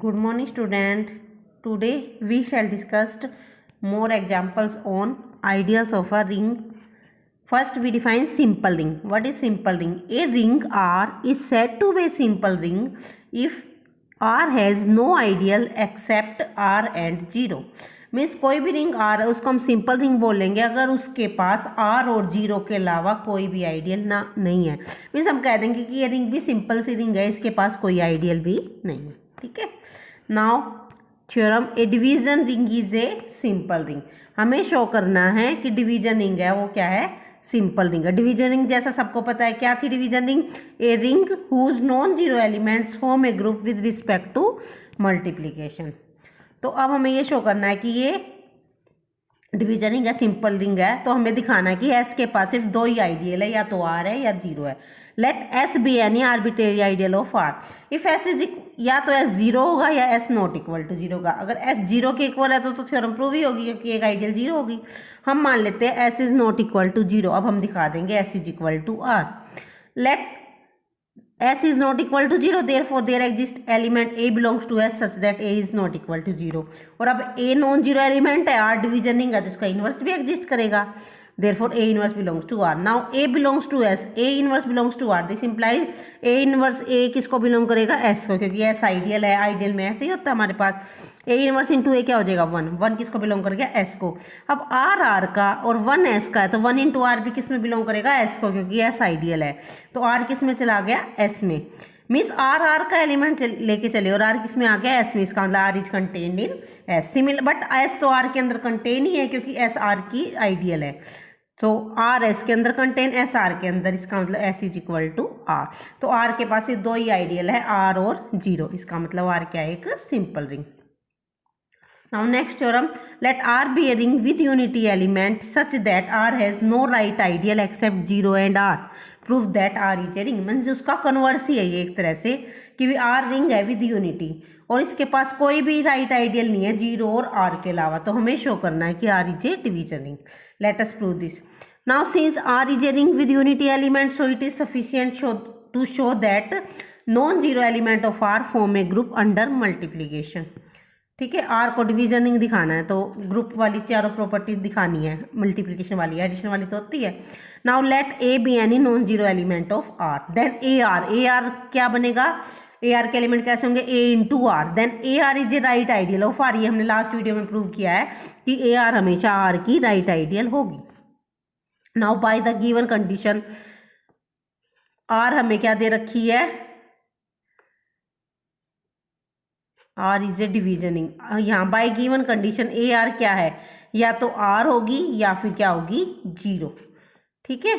Good morning, student. Today we shall discuss more examples on ideas of a ring. First, we define simple ring. What is simple ring? A ring R is said to be a simple ring if R has no ideal except R and 0. Means कोई भी ring are है उसको हम simple ring बोलेंगे अगर उसके पास are और 0 के अलावा कोई भी आइडियल ना नहीं है। मीन्स हम कह देंगे कि ये रिंग भी सिंपल सी रिंग है, इसके पास कोई आइडियल भी नहीं है। ठीक है। Now theorem, a division ring is a simple ring. हमें शो करना है कि डिवीजन रिंग है वो क्या है, सिंपल रिंग है। डिवीजन रिंग जैसा सबको पता है क्या थी division ring, a ring whose non zero elements form a group with respect to multiplication. तो अब हमें ये शो करना है कि ये डिवीजन रिंग है, सिंपल रिंग है, तो हमें दिखाना है कि एस के पास सिर्फ दो ही आइडियल है, या तो आर है या 0 है। Let S be any arbitrary ideal of R if S is या तो एस 0 होगा या एस नॉट इक्वल टू 0 होगा। अगर एस 0 के इक्वल है तो थ्योरम प्रूव ही होगी क्योंकि एक आइडियल 0 होगी। हम मान लेते हैं S is not equal to 0। अब हम दिखा देंगे S is equal to R. Let S is not equal to 0, therefore there exists element A belongs to S such that A is not equal to 0। और अब A non zero element है, R division ring है तो इसका inverse भी exist करेगा, therefore A inverse belongs to R। now A belongs to S, A inverse belongs to R, this implies A inverse A किसको belong करेगा, S को, क्योंकि S आइडियल है, आइडियल में ऐसे ही होता है हमारे पास। A इनवर्स इंटू A क्या हो जाएगा 1 किसको बिलोंग करेगा, S को। अब R का और 1 S का है तो 1 इंटू आर भी किस में बिलोंग करेगा, S को, क्योंकि S आइडियल है। तो R किस में चला गया, S में। मीन्स R का एलिमेंट लेके चले और R किस में आ गया, S में। इसका मतलब R is contained in S। Similar but S तो R के अंदर कंटेन ही है क्योंकि S R की आइडियल है। तो R S के अंदर कंटेन, S R के अंदर, इसका मतलब S is equal to R। तो R के पास ये दो ही आइडियल है, R और 0। इसका मतलब R क्या है, एक simple ring. Now next theorem, let R be a ring with unity element such that R has no right ideal except 0 and R। Proof that R is a ring. Means उसका converse ही है ये एक तरह से कि भी R ring है विद यूनिटी और इसके पास कोई भी राइट आइडियल नहीं है 0 और R के अलावा। तो हमें शो करना है कि R is a division ring. Let us prove this. Now since R is a ring with unity element so it is sufficient to show that non zero element of R form a group under multiplication. ठीक है, R को division ring दिखाना है तो group वाली चारों properties दिखानी है, मल्टीप्लीकेशन वाली, एडिशन वाली तो होती है। Now let A be any non zero element of R then AR क्या बनेगा, AR के एलिमेंट कैसे होंगे, A into R. Then AR is a right ideal of R। ये हमने लास्ट वीडियो में प्रूव किया है कि AR हमेशा R की राइट आइडियल होगी। Now by the given condition R हमें क्या दे रखी है, R इज ए डिवीजनिंग। यहाँ बाय गिवन कंडीशन AR क्या है, या तो R होगी या फिर क्या होगी 0। ठीक है,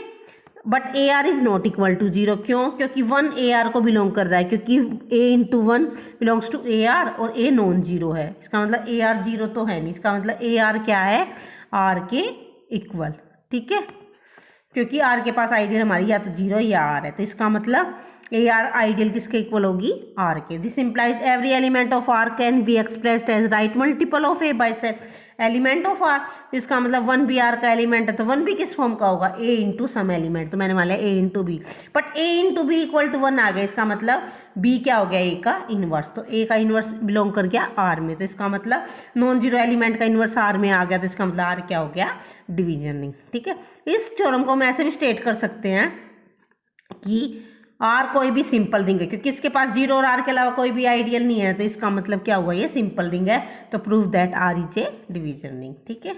but AR is not equal to 0। क्यों, क्योंकि 1 AR को बिलोंग कर रहा है, क्योंकि A into 1 belongs to AR और A नॉन जीरो है। इसका मतलब AR 0 तो है नहीं, इसका मतलब AR क्या है, R के इक्वल। ठीक है, क्योंकि R के पास आइडियल हमारी या तो 0 या R है, तो इसका मतलब AR आइडियल किसके इक्वल होगी, R के। This implies every element of R can be expressed as right multiple of A by self element of R। इसका मतलब 1 भी R का एलिमेंट है तो 1 भी किस फॉर्म का होगा, A इंटू सम एलिमेंट। तो मैंने माना A into B, but A into B equal to 1 आ गया। इसका मतलब B क्या हो गया, A का इनवर्स। तो A का इनवर्स बिलोंग कर गया R में, तो इसका मतलब नॉन जीरो एलिमेंट का इनवर्स R में आ गया, तो इसका मतलब R क्या हो गया, डिवीजन रिंग। ठीक है, इस थ्योरम को हम ऐसे भी स्टेट कर सकते हैं कि R कोई भी सिंपल रिंग है क्योंकि इसके पास 0 और R के अलावा कोई भी आइडियल नहीं है, तो इसका मतलब क्या हुआ, ये सिंपल रिंग है। तो prove that R is a division ring. ठीक है,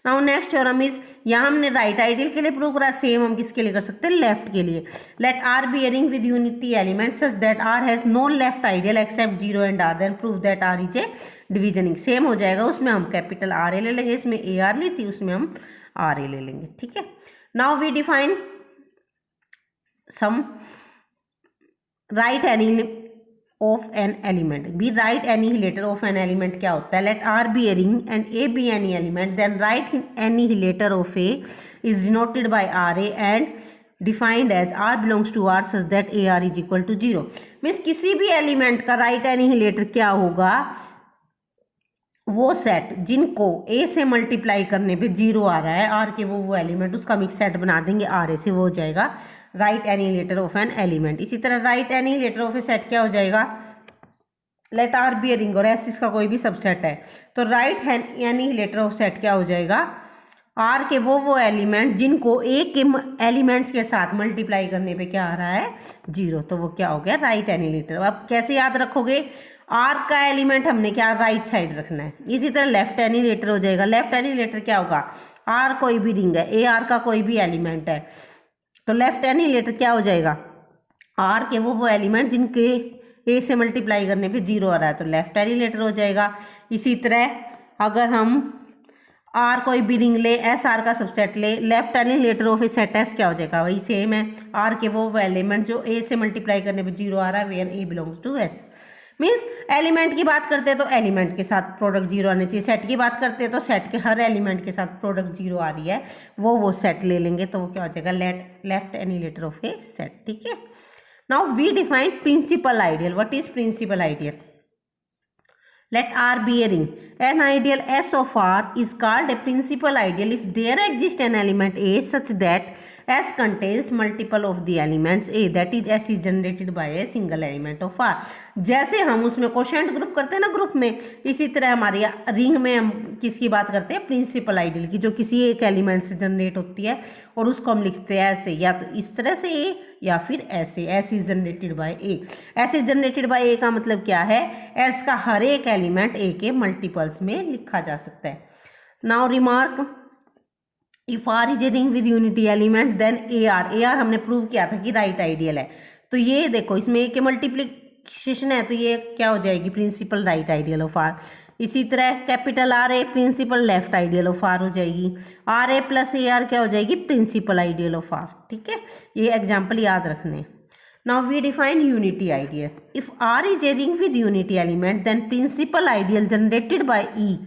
नाउ नेक्स्ट थ्योरम इज, यहाँ हमने राइट आइडियल के लिए प्रूव करा, सेम हम किसके लिए कर सकते हैं, लेफ्ट के लिए। Let R be a ring with unity element such that R has no left ideal except 0 and R, then prove that R is a division ring. Same हो जाएगा, उसमें हम कैपिटल R ए ले लेंगे, इसमें AR ली थी उसमें हम R ए ले लेंगे। ठीक है, now we define some right any of an element. B right annihilator of an element क्या होता है, let R be a ring and A be any element then right annihilator of A is denoted by RA and defined as R belongs to R such that AR is equal to 0। Means किसी भी element का right एनीहिलेटर क्या होगा, वो set जिनको A से multiply करने पे 0 आ रहा है, R के वो एलिमेंट, उसका मिक्स सेट बना देंगे RA से, वो हो जाएगा right annihilator of an element. इसी तरह right annihilator of a set क्या हो जाएगा, let R be a ring और एस इसका कोई भी सबसेट है, तो right hand annihilator of set क्या हो जाएगा, आर के वो एलिमेंट जिनको ए के एलिमेंट्स के साथ मल्टीप्लाई करने पे क्या आ रहा है, 0, तो वो क्या हो गया, राइट एनिहिलेटर। अब कैसे याद रखोगे, आर का एलिमेंट हमने क्या राइट साइड रखना है, इसी तरह लेफ्ट एनिहिलेटर हो जाएगा। लेफ्ट एनिहिलेटर क्या होगा, आर कोई भी रिंग है, ए आर का कोई भी एलिमेंट है, तो लेफ्ट एनिहिलेटर क्या हो जाएगा, आर के वो एलिमेंट जिनके ए से मल्टीप्लाई करने पे 0 आ रहा है, तो लेफ्ट एनिहिलेटर हो जाएगा। इसी तरह अगर हम आर कोई भी रिंग ले, एस आर का सबसेट ले, left annihilator of a set S क्या हो जाएगा, वही सेम है, आर के वो एलिमेंट जो ए से मल्टीप्लाई करने पे 0 आ रहा है, where A belongs to S. Means element की बात करते हैं तो एलिमेंट के साथ प्रोडक्ट 0 आने चाहिए, सेट की बात करते हैं तो सेट के हर एलिमेंट के साथ प्रोडक्ट 0 आ रही है, वो सेट ले लेंगे, तो वो क्या हो जाएगा, left annihilator of a set. ठीक है, now we define principal ideal. What is principal ideal? Let R be a ring. An ideal S of R is called a principal ideal if there exists an element A such that S contains multiple of the elements A, that is S is generated by a single element of R. जैसे हम उसमें quotient group करते हैं ना group में, इसी तरह हमारी रिंग में हम किसकी बात करते हैं, प्रिंसिपल आइडियल की, जो किसी एक एलिमेंट से जनरेट होती है, और उसको हम लिखते हैं ऐसे, या तो इस तरह से ए या फिर ऐसे, S is generated by A. S is generated by A का मतलब क्या है, एस का हर एक एलिमेंट ए के मल्टीपल्स में लिखा जा सकता है। Now remark, if R is a ring with unity element then A R हमने प्रूव किया था कि राइट आइडियल है, तो ये देखो इसमें ए के मल्टीप्लिकेशन है, तो ये क्या हो जाएगी, principal right ideal of R. इसी तरह capital R A principal left ideal of R हो जाएगी, R A plus A R क्या हो जाएगी, प्रिंसिपल आइडियल ऑफ आर। ठीक है, ये एग्जाम्पल याद रखने। Now we define unity ideal, if R is a ring with unity element then principal ideal generated by E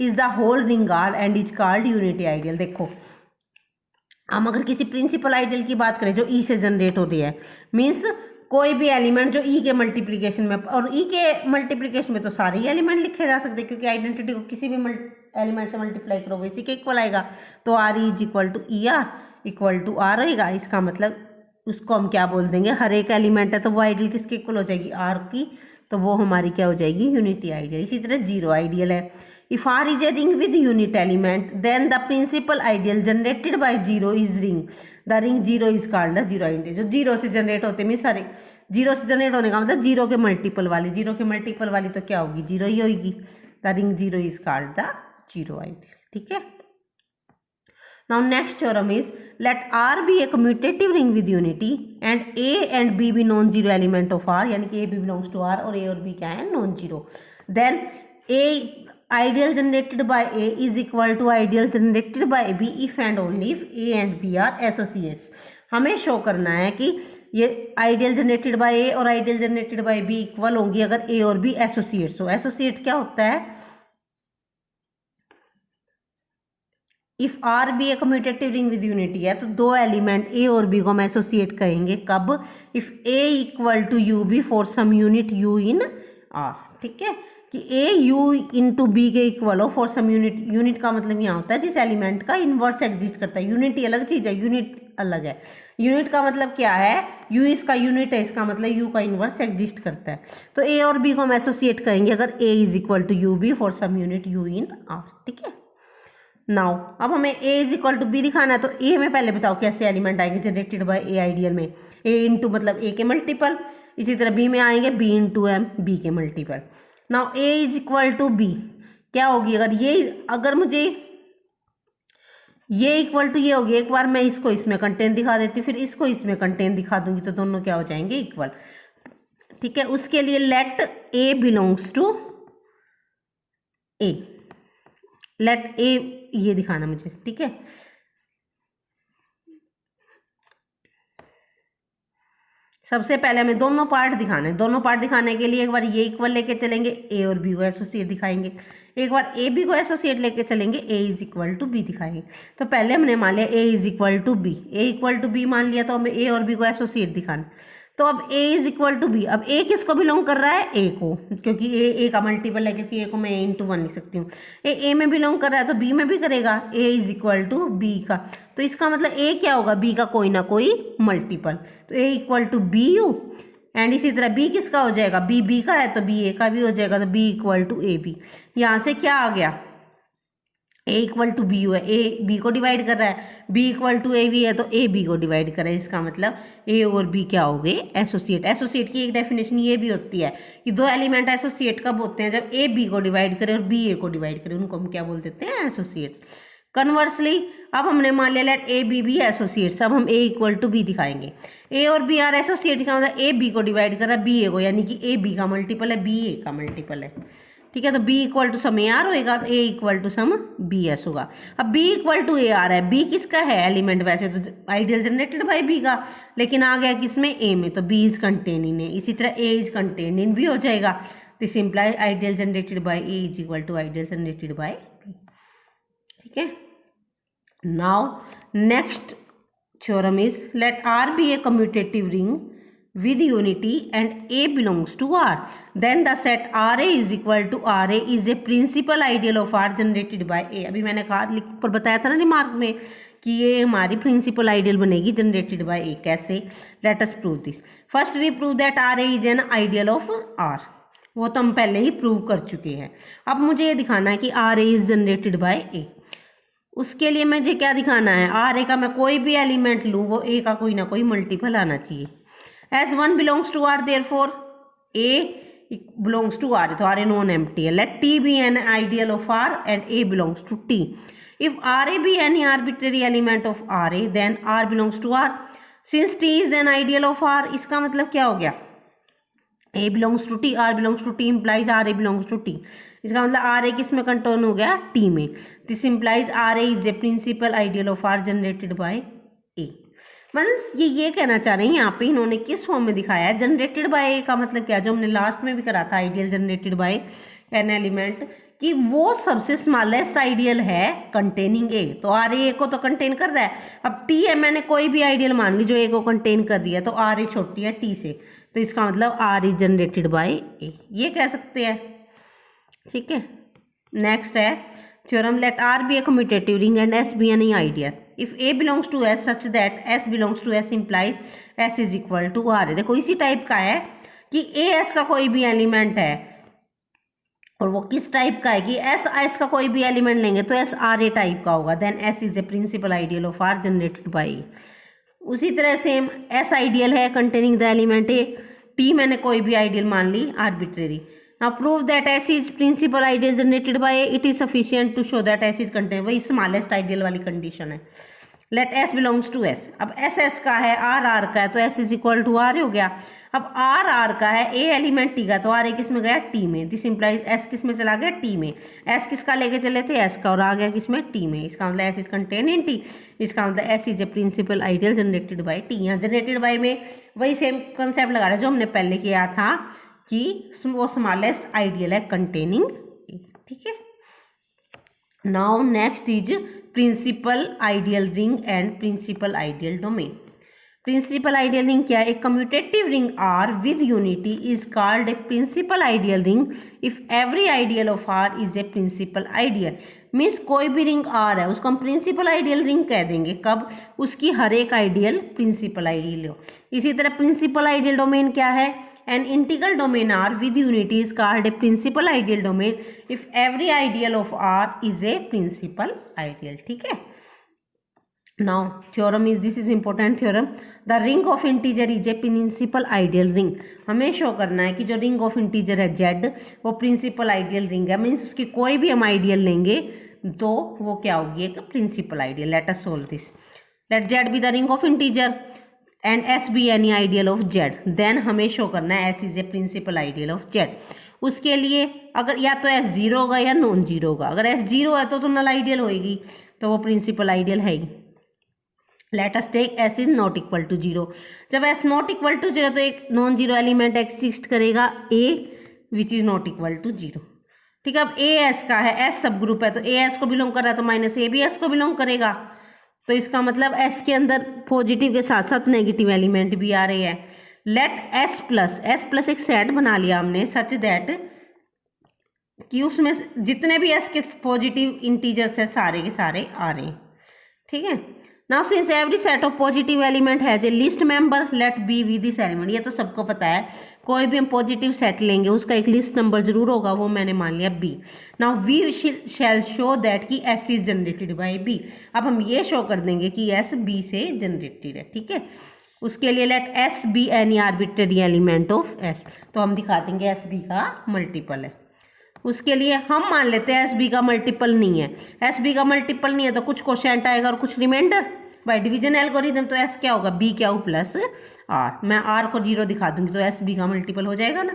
is the whole ring R and is called unity ideal. देखो हम अगर किसी principal ideal की बात करें जो ई से generate हो रही है, मीन्स कोई भी एलिमेंट जो ई के मल्टीप्लिकेशन में, और ई के मल्टीप्लिकेशन में तो सारे ही एलिमेंट लिखे जा सकते हैं, क्योंकि आइडेंटिटी को किसी भी एलिमेंट से मल्टीप्लाई करोगे इसी के इक्वल आएगा, तो R is equal to E R equal to R होएगा। इसका मतलब उसको हम क्या बोल देंगे, हर एक एलिमेंट है तो वो आइडियल किसके इक्वल हो जाएगी, आर की, तो वो हमारी क्या हो जाएगी, यूनिटी आइडियल। इसी तरह जीरो आइडियल है, if R is a ring with unit element then the principal ideal generated by zero is ring, the ring zero is called the zero ideal. जो जीरो से जनरेट होते हैं, सारे zero से generate होने का मतलब जीरो के मल्टीपल वाली, जीरो के मल्टीपल वाली तो क्या होगी, जीरो ही होगी, the ring zero is called the zero ideal. ठीक है, now next theorem is let R be a commutative ring with unity and A and B be non-zero element of R, यानी कि A B belongs to R और A और B क्या है, non-zero, then A ideal generated by A is equal to ideal generated by B if and only if A and B are associates। हमें show करना है कि ये ideal generated by A और ideal generated by B equal होंगी अगर ए और B associates हो। एसोसिएट क्या होता है, if R be a commutative ring with unity है तो दो एलिमेंट ए और बी को हम एसोसिएट करेंगे कब, if A equal to U B for some unit U in R. ठीक है, कि ए यू इंटू बी के इक्वल हो फॉर सम यूनिट। यूनिट का मतलब यहाँ होता है जिस एलिमेंट का इन्वर्स एग्जिस्ट करता है। यूनिटी अलग चीज़ है, यूनिट अलग है। यूनिट का मतलब क्या है, यू इसका यूनिट है, इसका मतलब यू का इन्वर्स एग्जिस्ट करता है। तो ए और बी को हम एसोसिएट करेंगे अगर A is equal to U B for some unit U in R. ठीक है, नाउ अब हमें A is equal to B दिखाना है, तो ए में पहले बताओ कैसे एलिमेंट आएंगे जनरेटेड बाय ए आइडियल में, ए इंटू मतलब ए के मल्टीपल, इसी तरह बी में आएंगे बी इंटू एम बी के multiple. Now A is equal to B क्या होगी, अगर मुझे ये इक्वल टू ये होगी, एक बार मैं इसको इसमें कंटेंट दिखा देती हूँ फिर इसको इसमें कंटेंट दिखा दूंगी तो दोनों क्या हो जाएंगे, इक्वल। ठीक है, उसके लिए let A belongs to A, let A ये दिखाना मुझे। ठीक है, सबसे पहले हमें दोनों पार्ट दिखाने हैं। दोनों पार्ट दिखाने के लिए एक बार ये इक्वल लेके चलेंगे, ए और बी को एसोसिएट दिखाएंगे, एक बार ए बी को एसोसिएट लेके चलेंगे, A is equal to B दिखाएंगे। तो पहले हमने मान लिया A is equal to B, A equal to B मान लिया, तो हमें ए और बी को एसोसिएट दिखाना। तो अब ए इज इक्वल टू बी, अब ए किसको बिलोंग कर रहा है, ए को, क्योंकि ए का मल्टीपल है, क्योंकि ए को मैं ए इंटू वन लिख सकती हूँ। ए में बिलोंग कर रहा है तो बी में भी करेगा, ए इज इक्वल टू बी का, तो इसका मतलब ए क्या होगा, बी का कोई ना कोई मल्टीपल। तो A equal to B U, and इसी तरह बी किसका हो जाएगा, बी का है तो बी ए का भी हो जाएगा, तो B equal to A B. यहाँ से क्या आ गया, ए इक्वल टू बी हुआ, ए बी को डिवाइड कर रहा है, B equal to A B है तो ए बी को डिवाइड कर रहा है। इसका मतलब ए और बी क्या हो गए, एसोसिएट। एसोसिएट की एक डेफिनेशन ये भी होती है कि दो एलिमेंट एसोसिएट कब होते हैं, जब ए बी को डिवाइड करे और बी ए को डिवाइड करे, उनको हम क्या बोल देते हैं, एसोसिएट। कन्वर्सली अब हमने मान लिया लेट ए बी एसोसिएट्स, अब हम ए इक्वल टू बी दिखाएंगे। ए और बी आर एसोसिएट का मतलब ए बी को डिवाइड कर रहा है बी ए को, यानी कि ए बी का मल्टीपल है, बी ए का मल्टीपल है। ठीक है, तो b equal to some A R होएगा, a equal to some B S होगा। अब b equal to A R है, b किसका है एलिमेंट, वैसे तो आइडियल जनरेटेड बाय b का, लेकिन आ गया किसमें, a में, तो b is contain in a। इसी तरह a is contain in b हो जाएगा। This imply ideal generated by a is equal to ideal generated by b। ठीक है, now next theorem is let r be a commutative ring with unity and A belongs to R, then the set RA is equal to RA is a principal ideal of R generated by A। अभी मैंने कहा ऊपर बताया था ना remark में कि ये हमारी प्रिंसिपल आइडियल बनेगी जनरेटेड बाय A। कैसे, let us prove this. First we prove that RA is an ideal of R, वो तो हम पहले ही प्रूव कर चुके हैं। अब मुझे ये दिखाना है कि RA is generated by A। उसके लिए मुझे क्या दिखाना है, RA का मैं कोई भी एलिमेंट लूँ वो A का कोई ना कोई मल्टीपल आना चाहिए। As 1 belongs to R, therefore A belongs to R, तो RA non-empty है। Let T be an ideal of R and A belongs to T. If RA be any arbitrary element of RA, then R belongs to R. Since T is an ideal of R, इसका मतलब क्या हो गया, A belongs to T, R belongs to T implies RA belongs to T। इसका मतलब RA किस में contain हो गया, T में। This implies RA is a principal ideal of R generated by A। मतलब ये कहना चाह रहे हैं यहाँ पे इन्होंने किस फॉर्म में दिखाया है, जनरेटेड बाय ए का मतलब क्या, जो हमने लास्ट में भी करा था ideal generated bye an element, कि वो सबसे स्मॉलेस्ट आइडियल है कंटेनिंग ए, तो आर ए को तो कंटेन कर रहा है। अब टी है, मैंने कोई भी आइडियल मान ली जो ए को कंटेन कर दिया, तो आर ए छोटी है टी से, तो इसका मतलब R is generated by A, ये कह सकते हैं। ठीक है, नेक्स्ट है theorem let R be a commutative ring and S be any ideal if A belongs to S such that S belongs to S implies S is equal to R। देखो इसी type का है कि A S का कोई भी element है, और वो किस टाइप का है कि S S का कोई भी एलिमेंट लेंगे तो S R A टाइप का होगा, then S is a principal ideal of R generated by. उसी तरह सेम S आइडियल है containing the element A, T मैंने कोई भी आइडियल मान ली arbitrary. Now prove that S is principal ideal generated by A. It is sufficient to show that S is contained, वही smallest ideal वाली condition है। Let S belongs to S, अब S S का है, R R का है, तो S is equal to R हो गया। अब R R का है, A एलिमेंट T का, तो R A किस में गया, T में। दिस इंप्लाइज S किस में चला गया, T में। S किसका लेके चले थे, S का, और आ गया किस में, T में। इसका मतलब S is contain in T, इसका मतलब S is a principal ideal generated by T। यहाँ जनरेटेड बाय में वही सेम कंसेप्ट लगा रहा है जो हमने पहले किया था कि वो स्मॉलेस्ट आइडियल है कंटेनिंग। ठीक है, now next is principal ideal ring and principal ideal domain. Principal ideal ring क्या है, एक commutative ring R with unity is called a principal ideal ring if every ideal of R is a principal ideal. Means कोई भी ring are है उसको हम principal ideal ring कह देंगे, कब, उसकी हर एक आइडियल प्रिंसिपल आइडियल हो। इसी तरह प्रिंसिपल आइडियल डोमेन क्या है, an integral domain R with unity is called a principal ideal domain if every ideal of R is a principal ideal। ठीक है, now theorem is, this is important theorem, the ring of integer is a principal ideal ring। हमें show करना है कि जो ring of integer है Z वो principal ideal ring है, मीन्स उसकी कोई भी हम आइडियल लेंगे तो वो क्या होगी, एक principal ideal. Let us solve this. Let Z be the ring of integer and S be any ideal of Z, then हमें शो करना है S is a principal ideal of Z। उसके लिए अगर या तो S जीरो होगा या नॉन जीरो होगा, अगर S जीरो है तो नल आइडियल होएगी, तो वो प्रिंसिपल आइडियल है ही। Let us take S is not equal to zero. जब S not equal to zero तो एक नॉन जीरो एलिमेंट एग्जिस्ट करेगा A which is not equal to zero. ठीक है, अब A S का है, S सब ग्रुप है, तो A S को बिलोंग कर रहा है तो माइनस A भी S को बिलोंग करेगा, तो इसका मतलब S के अंदर पॉजिटिव के साथ साथ नेगेटिव एलिमेंट भी आ रहे हैं। लेट S प्लस एक सेट बना लिया हमने सच दैट कि उसमें जितने भी S के पॉजिटिव इंटीजर्स है सारे के सारे आ रहे हैं। ठीक है, now since every set of positive element has a least member, let B V this element. ये तो सबको पता है, कोई भी हम पॉजिटिव सेट लेंगे उसका एक लिस्ट नंबर जरूर होगा, वो मैंने मान लिया B. Now we shall show that कि S is generated by B. अब हम ये शो कर देंगे कि एस बी से जनरेटेड है, ठीक है। उसके लिए let S be any arbitrary element of S, तो हम दिखा देंगे एस बी का मल्टीपल है। उसके लिए हम मान लेते हैं एस बी का मल्टीपल नहीं है, एस बी का मल्टीपल नहीं है तो कुछ क्वोशिएंट आएगा और कुछ रिमाइंडर। बाय डिवीजन एल्गोरिथम तो एस क्या होगा, बी क्या हो प्लस आर। मैं आर को 0 दिखा दूंगी तो एस बी का मल्टीपल हो जाएगा ना।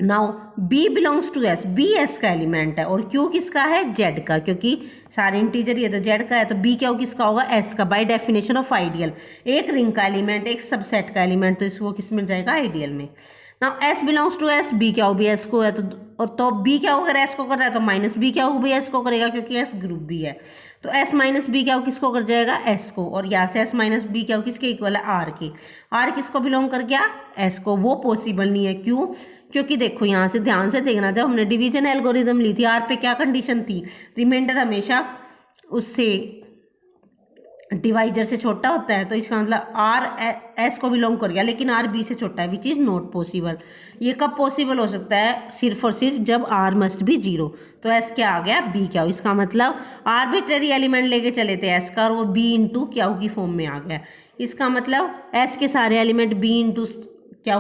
Now B belongs to S, B S का एलिमेंट है और क्यू किसका है, जेड का, क्योंकि सारे इंटीजर ये तो जेड का है, तो बी क्या किसका होगा, एस का। बाय डेफिनेशन ऑफ आइडियल, एक रिंग का एलिमेंट एक सबसेट का एलिमेंट, तो इसको किस में जाएगा, आइडियल में। Now S belongs to S, B क्या हो, बी एस को है, तो बी क्या होगा, एस को कर रहा है तो माइनस बी क्या होगा, बी एस को करेगा क्योंकि एस ग्रुप बी है। तो एस माइनस बी क्या हो किसको कर जाएगा, एस को। और यहाँ से एस माइनस बी क्या हो किसके इक्वल है, आर के। आर किसको बिलोंग कर गया, एस को। वो पॉसिबल नहीं है, क्यों, क्योंकि देखो यहाँ से ध्यान से देखना, जब हमने डिवीजन एल्गोरिथम ली थी आर पे क्या कंडीशन थी, रिमाइंडर हमेशा उससे डिवाइजर से छोटा होता है, तो इसका मतलब आर एस को बिलोंग कर गया, लेकिन आर बी से छोटा है, विच इज़ नॉट पॉसिबल। ये कब पॉसिबल हो सकता है, सिर्फ और सिर्फ जब आर मस्ट बी 0, तो एस क्या आ गया, बी क्या हो। इसका मतलब आर्बिट्रेरी एलिमेंट लेके चले थे एस का और वो बी इंटू क्या की फॉर्म में आ गया। इसका मतलब एस के सारे एलिमेंट बी इंटू क्या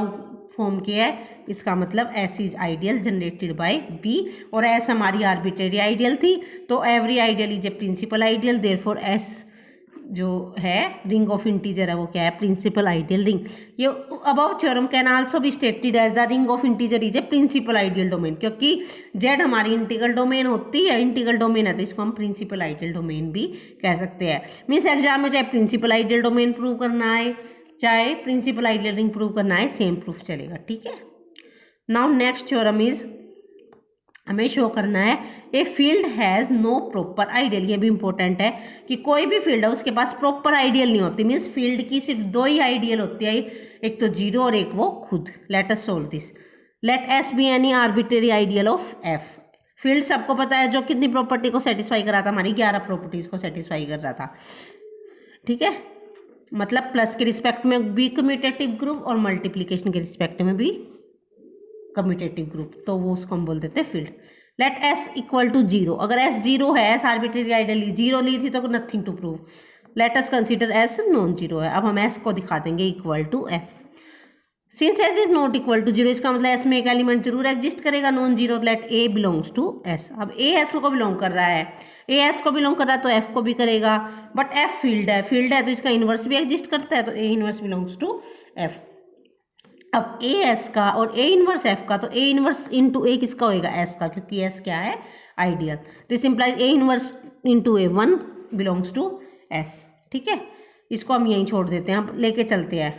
फॉर्म के है, इसका मतलब S is ideal generated by B. और एस हमारी आर्बिट्रेरी आइडियल थी, तो every ideal is a principal ideal, therefore S जो है रिंग ऑफ इंटीजर है वो क्या है, प्रिंसिपल आइडियल रिंग। ये above theorem can also be stated as the ring of integer is a principal ideal domain, क्योंकि जेड हमारी integral domain होती है, इंटीग्रल डोमेन है, तो इसको हम प्रिंसिपल आइडियल डोमेन भी कह सकते हैं। मीन्स एग्जाम में चाहे प्रिंसिपल आइडियल डोमेन प्रूव करना है चाहे प्रिंसिपल आइडियल रिंग प्रूव करना है, सेम प्रूफ चलेगा, ठीक है। नाउ नेक्स्ट थ्योरम इज, हमें शो करना है a field has no proper ideal. ये भी इंपॉर्टेंट है कि कोई भी फील्ड है उसके पास प्रॉपर आइडियल नहीं होती, मीन्स फील्ड की सिर्फ 2 ही आइडियल होती है, एक तो 0 और एक वो खुद। Let us solve this. Let S be any arbitrary ideal of F. Field सबको पता है जो कितनी प्रॉपर्टी को सेटिस्फाई कर रहा था, हमारी 11 प्रॉपर्टीज को सेटिस्फाई कर रहा था, ठीक है। मतलब प्लस के रिस्पेक्ट में भी कम्यूटेटिव ग्रुप और मल्टीप्लीकेशन के रिस्पेक्ट में भी कम्यूटेटिव ग्रुप, तो वो उसको हम बोल देते हैं field. Let S equal to 0, अगर एस 0 है, एस आर्बिट्रेरी आइडियल 0 ली थी तो nothing to prove. Let us consider S non 0 है। अब हम एस को दिखा देंगे equal to F. Since S is not equal to 0, इसका मतलब एस में एक एलिमेंट जरूर एग्जिस्ट करेगा non 0। Let A belongs to S. अब ए एस को बिलोंग कर रहा है, ए एस को बिलोंग कर रहा है तो एफ को भी करेगा, बट एफ फील्ड है तो इसका इनवर्स भी एग्जिस्ट करता है, तो A inverse belongs to F. अब ए एस का और ए इनवर्स एफ का, तो ए इनवर्स इंटू ए किसका होएगा, एस का, क्योंकि एस क्या है, ideal. This implies A inverse into A 1 belongs to S, ठीक है। इसको हम यहीं छोड़ देते हैं, अब लेके चलते हैं।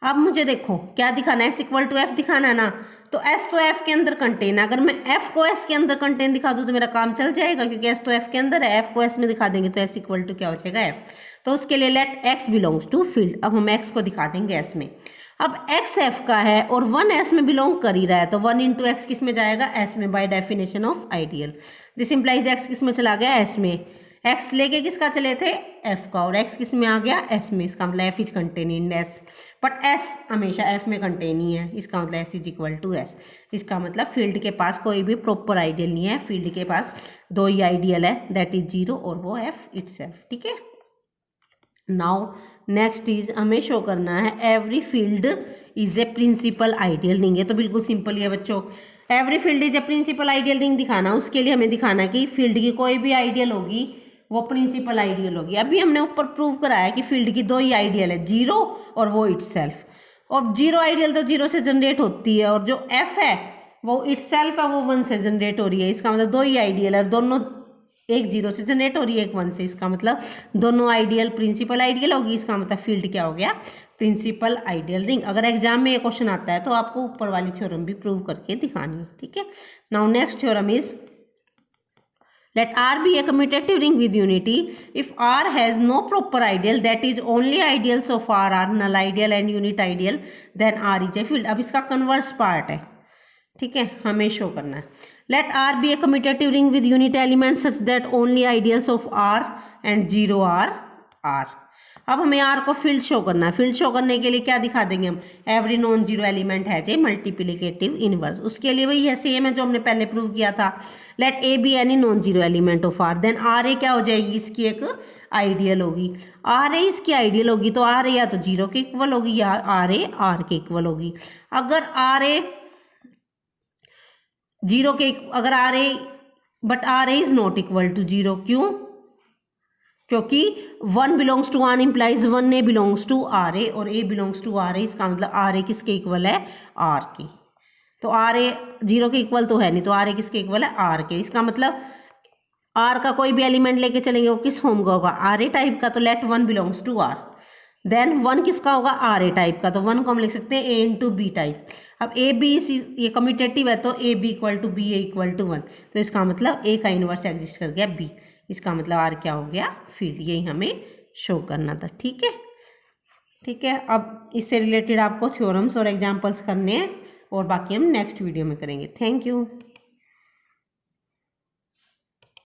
अब मुझे देखो क्या दिखाना है, एस इक्वल टू एफ दिखाना है ना, तो एस तो एफ के अंदर कंटेन है। अगर मैं एफ को एस के अंदर कंटेन दिखा दूँ तो मेरा काम चल जाएगा, क्योंकि एस तो एफ के अंदर है, एफ को एस में दिखा देंगे तो एस इक्वल टू क्या हो जाएगा, एफ। तो उसके लिए let X belongs to field. अब हम एक्स को दिखा देंगे एस में। अब x f का है और 1 s में बिलोंग कर ही रहा है, तो 1 इंटू एक्स किस में जाएगा, s में, bye definition of ideal. This implies x किस में चला गया, s में। x लेके किसका चले थे, f का, और x किस में आ गया, s में। इसका मतलब f is contain in s, but s हमेशा f में कंटेन ही है, इसका मतलब s is equal to s। इसका मतलब फील्ड के पास कोई भी प्रॉपर आइडियल नहीं है, फील्ड के पास 2 ही आइडियल है, दैट इज 0 और वो f इटसेल्फ, ठीक है। नाउ नेक्स्ट इज, हमें शो करना है every field is a principal ideal ring. ये तो बिल्कुल सिंपल ही है बच्चों, every field is a principal ideal ring दिखाना। उसके लिए हमें दिखाना कि फील्ड की कोई भी आइडियल होगी वो प्रिंसिपल आइडियल होगी। अभी हमने ऊपर प्रूव कराया कि फील्ड की 2 ही आइडियल है, 0 और वो इटसेल्फ। और 0 आइडियल तो 0 से जनरेट होती है, और जो f है वो इटसेल्फ है, वो 1 से जनरेट हो रही है। इसका मतलब 2 ही आइडियल है, दोनों एक 0 से जनरेट हो रही है, एक 1 से। इसका मतलब दोनों आइडियल प्रिंसिपल आइडियल होगी, इसका मतलब फील्ड क्या हो गया, प्रिंसिपल आइडियल रिंग। अगर एग्जाम में ये क्वेश्चन आता है तो आपको ऊपर वाली थ्योरम भी प्रूव करके दिखानी है, ठीक है। Now next theorem is, let R be a commutative ring with unity if R has no proper ideal, that is only ideals of R are null ideal and unit ideal, then R is a field। अब इसका converse part है, ठीक है, हमें show करना है। let R be a commutative ring with unit elements such that only ideals of R and 0 are R. अब हमें आर को फील्ड शो करना है। फील्ड शो करने के लिए क्या दिखा देंगे हम, every non zero element has A multiplicative inverse. उसके लिए वही है, सेम है जो हमने पहले प्रूव किया था। Let A B any non zero element of R, then R A क्या हो जाएगी, इसकी एक आइडियल होगी। आर ए इसकी आइडियल होगी तो आर ए या तो जीरो के इक्वल होगी या आर ए आर के इक्वल होगी। अगर आर ए जीरो के, अगर R A, but R A is not equal to zero, क्यों, क्योंकि one belongs to one implies one A belongs to R A और A belongs to R A. इसका मतलब आर ए किसके equal है, are के। तो आर ए जीरो के इक्वल तो है नहीं, तो आर ए किसके इक्वल है, आर के। इसका मतलब आर का कोई भी एलिमेंट लेके चलेंगे वो किस फॉर्म का होगा, आर ए टाइप का। तो let one belongs to R, then one किसका होगा, आर ए टाइप का। तो वन को हम लिख सकते हैं ए इंटू बी टाइप। अब ए बी ये कम्यूटेटिव है तो A B equal to B A equal to one. तो इसका मतलब ए का इन्वर्स एग्जिस्ट कर गया बी। इसका मतलब आर क्या हो गया, फील्ड। यही हमें शो करना था। ठीक है, ठीक है। अब इससे रिलेटेड आपको थ्योरम्स और एग्जाम्पल्स करने हैं और बाकी हम नेक्स्ट वीडियो में करेंगे। Thank you.